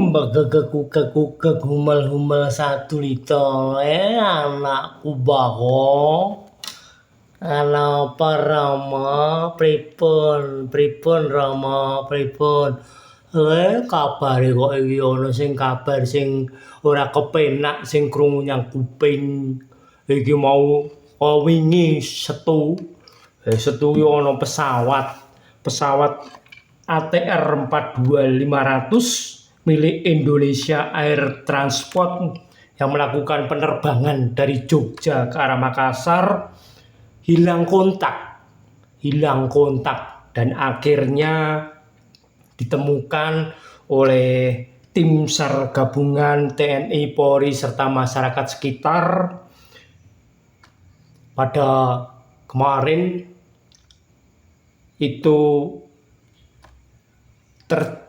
Begegek humel-humel satu lito, anakku bako. Ana apa Rama? Pripun Rama? Pripun? Kabare kok iki ana sing kabar sing ora kepenak sing krungu nyang kuping. Iki mau wingi setu yo ana pesawat ATR 42500 milik Indonesia Air Transport yang melakukan penerbangan dari Jogja ke arah Makassar hilang kontak dan akhirnya ditemukan oleh tim SAR gabungan TNI, Polri serta masyarakat sekitar pada kemarin itu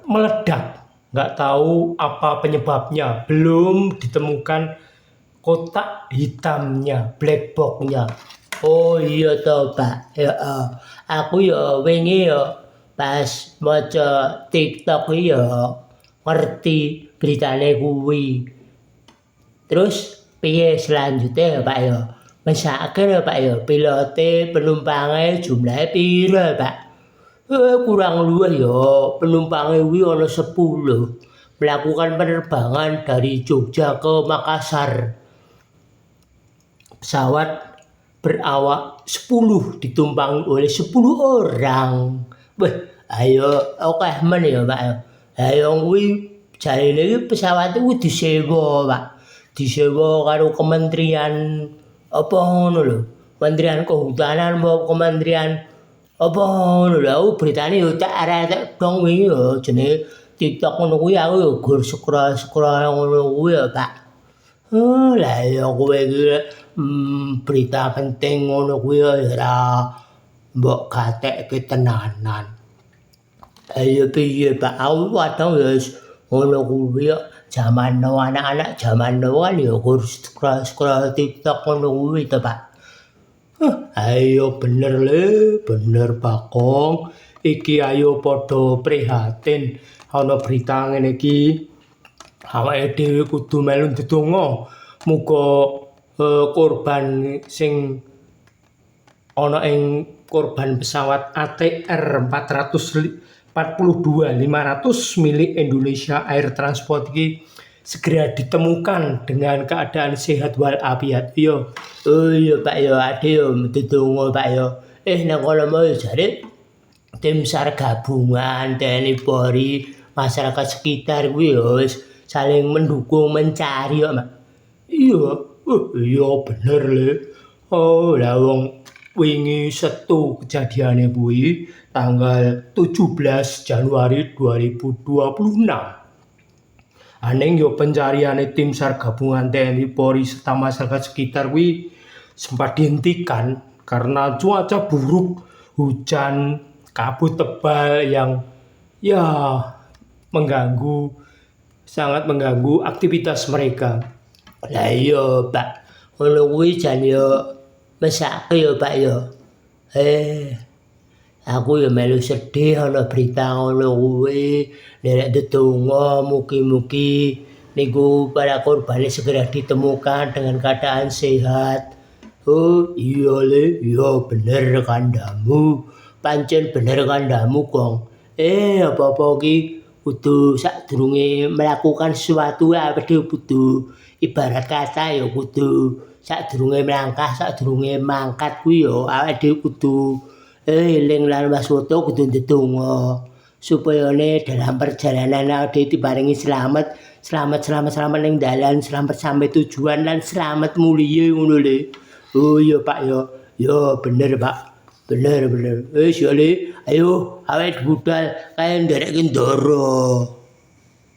meledak. Nggak tahu apa penyebabnya, belum ditemukan kotak hitamnya, black box-nya. Oh iya toh Pak, ya aku ya wingi ya pas maca TikTok ya ngerti beritane kuwi. Terus piye selanjutnya ya Pak ya? Mesake ya Pak ya, pilote penumpangnya jumlahnya piro ya Pak? Kurang luwih ya penumpangnya kuwi ana 10 melakukan penerbangan dari Jogja ke Makassar. Pesawat berawak 10 ditumpangi oleh 10 orang. Wah, ayo akeh men ya Pak ya. Ayo kuwi jarine iki pesawat kuwi disewa Pak. Disewa karo kementerian apa ngono lho. Kementerian Kehutanan apa kementerian apa ngono lho. Aku beritane yo tak arek dong wingi yo jenenge TikTok ngono kuwi aku yo gur scroll ngono kuwi ya Pak. Lah ya kowe iki berita penting ngono kuwi ya ora mbok gatekke tenanan. Ayo piye Pak, aku kadang ya wis ngono kuwi kok jaman now anak-anak jaman now kan ya gur scroll TikTok ngono kuwi to Pak. Ayo bener Bakong. Iki ayo padha prihatin ana berita ngene iki. Awake dhewe kudu melu ndedonga muga korban sing ana ing korban pesawat ATR 42500 milik Indonesia Air Transport iki segera ditemukan dengan keadaan sehat walafiat. Yo, oh iya Pak yo, ade yo ndedonga Pak yo. Nang kono mau jare tim SAR gabungan TNI Polri masyarakat sekitar kuwi yo wis saling mendukung mencari kok Mak. Iya bener le. Oh lah wong wingi setu kejadiane kuwi tanggal 17 Januari 2026. Aning yo pencariane tim SAR gabungan TNI Polri serta masyarakat sekitar kuwi sempat dihentikan karena cuaca buruk, hujan, kabut tebal yang ya sangat mengganggu aktivitas mereka. Lah iya Pak, ngono kuwi jan yo mesake yo Pak yo. Aku ya melu sedih ana berita ngono kuwi. Nderek ndedonga mugi-mugi niku para korban segera ditemukan dengan keadaan sehat. Oh iya le, iya bener kandamu. Pancen bener kandamu Kong. Apa-apa ki kudu sadurunge melakukan sesuatu awake dhewe kudu ibarat kata ya kudu sadurunge melangkah, sadurunge mangkat kuwi ya awake dhewe kudu eling lan waspada kudu ndedonga supaya dalam perjalanan awake dhewe diparingi selamat ning dalan, selamat sampai tujuan lan selamat muliya ngono le. Oh iya Pak ya. Ya bener Pak. Bener. Wis ya le, ayo awake budal kae nderekke ndara.